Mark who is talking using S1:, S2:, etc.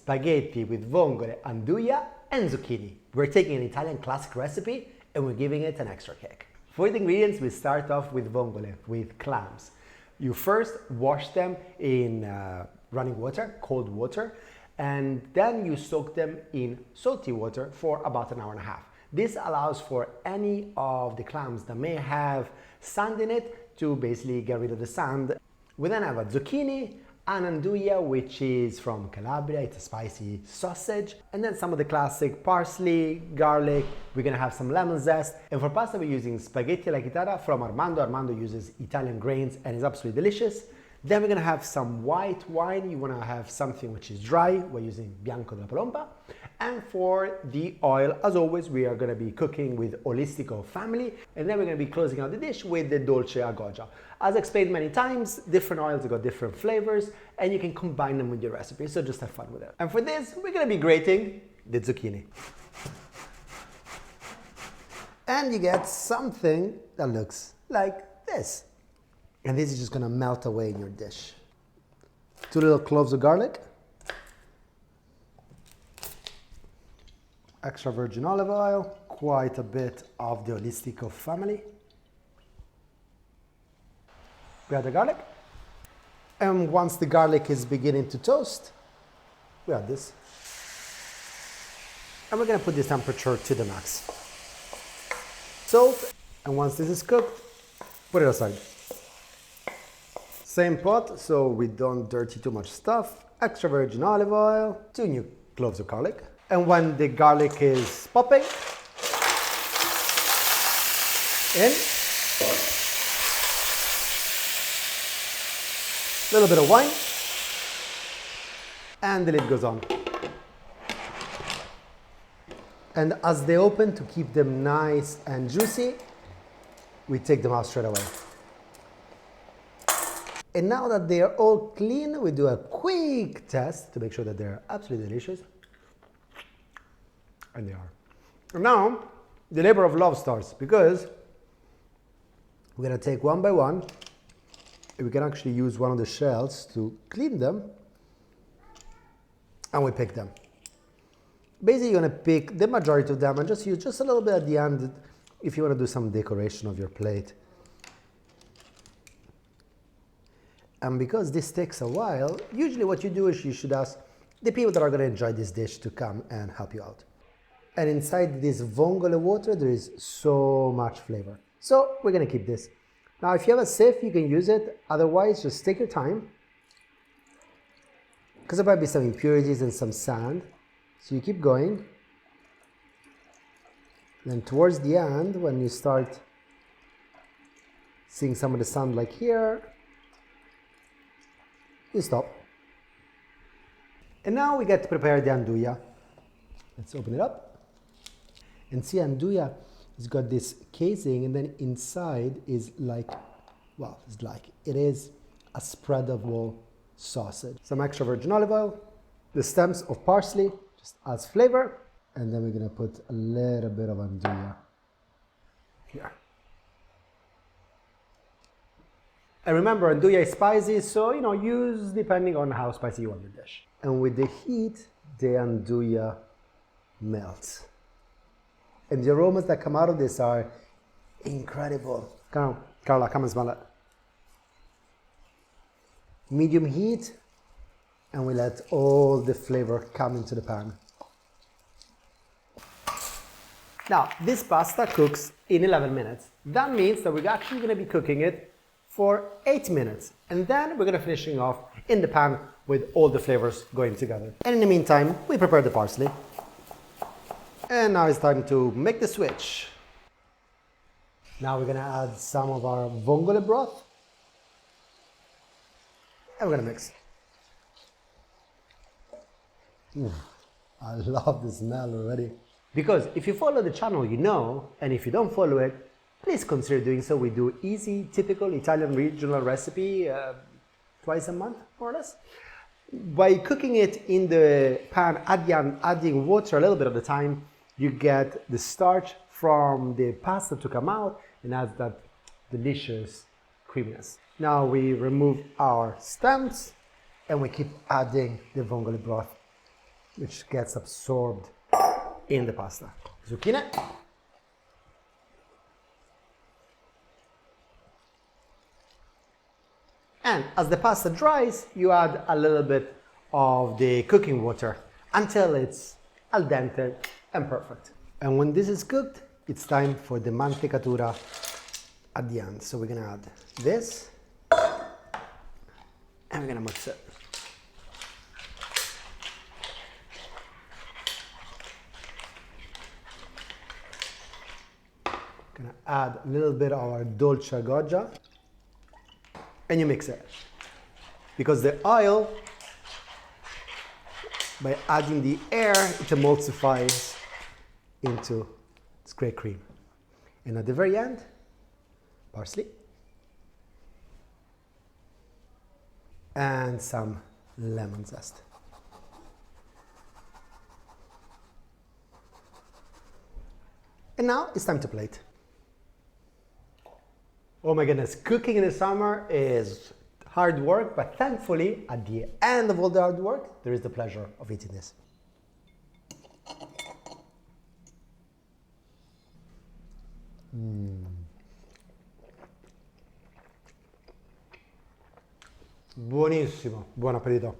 S1: spaghetti with vongole, Anduya, and zucchini. We're taking an Italian classic recipe and we're giving it an extra kick. For the ingredients, we start off with vongole, with clams. You first wash them in running water, cold water, and then you soak them in salty water for about an hour and a half. This allows for any of the clams that may have sand in it to basically get rid of the sand. We then have a zucchini, an Anduya, which is from Calabria, it's a spicy sausage, and then some of the classic parsley, garlic. We're gonna have some lemon zest, and for pasta we're using spaghetti alla chitarra from Armando. Armando uses Italian grains and is absolutely delicious. Then we're gonna have some white wine. You wanna have something which is dry. We're using Bianco della Palomba. And for the oil, as always, we are gonna be cooking with Holistico family. And then we're gonna be closing out the dish with the Dolce a Goggia. As explained many times, different oils have got different flavors and you can combine them with your recipe. So just have fun with it. And for this, we're gonna be grating the zucchini. And you get something that looks like this. And this is just gonna melt away in your dish. 2 little cloves of garlic. Extra virgin olive oil. Quite a bit of the Holistico family. We add the garlic. And once the garlic is beginning to toast, we add this. And we're gonna put this temperature to the max. Salt, and once this is cooked, put it aside. Same pot, so we don't dirty too much stuff. Extra virgin olive oil, 2 new cloves of garlic. And when the garlic is popping, in a little bit of wine, and the lid goes on. And as they open, to keep them nice and juicy, we take them out straight away. And now that they are all clean, we do a quick test to make sure that they're absolutely delicious. And they are. And now, the labor of love starts, because we're gonna take one by one, and we can actually use one of the shells to clean them, and we pick them. Basically, you're gonna pick the majority of them and just use just a little bit at the end if you wanna do some decoration of your plate. And because this takes a while, usually what you do is you should ask the people that are gonna enjoy this dish to come and help you out. And inside this vongole water, there is so much flavor. So we're gonna keep this. Now, if you have a sieve, you can use it. Otherwise, just take your time, because there might be some impurities and some sand. So you keep going. Then towards the end, when you start seeing some of the sand like here, you stop. And now we get to prepare the Anduya. Let's open it up. And see, Anduya has got this casing, and then inside is like, well, it is a spreadable sausage. Some extra virgin olive oil, the stems of parsley, just adds flavor. And then we're gonna put a little bit of Anduya here. And remember, Anduya is spicy, so use depending on how spicy you want the dish. And with the heat, the Anduya melts. And the aromas that come out of this are incredible. Carla, come and smell it. Medium heat, and we let all the flavor come into the pan. Now, this pasta cooks in 11 minutes. That means that we're actually gonna be cooking it for 8 minutes. And then we're gonna finishing off in the pan with all the flavors going together. And in the meantime, we prepare the parsley. And now it's time to make the switch. Now we're gonna add some of our vongole broth. And we're gonna mix. I love the smell already. Because if you follow the channel, you know, and if you don't follow it, please consider doing so. We do easy, typical Italian regional recipe twice a month, more or less. By cooking it in the pan, adding water a little bit of the time, you get the starch from the pasta to come out and adds that delicious creaminess. Now we remove our stems and we keep adding the vongole broth which gets absorbed in the pasta. Zucchini. And as the pasta dries, you add a little bit of the cooking water until it's al dente and perfect. And when this is cooked, it's time for the mantecatura at the end. So we're gonna add this and we're gonna mix it. Gonna add a little bit of our dolce goggia and you mix it. Because the oil, by adding the air, it emulsifies into this great cream. And at the very end, parsley and some lemon zest. And now it's time to plate. Oh my goodness, cooking in the summer is hard work, but thankfully at the end of all the hard work, there is the pleasure of eating this. Buonissimo, buon appetito.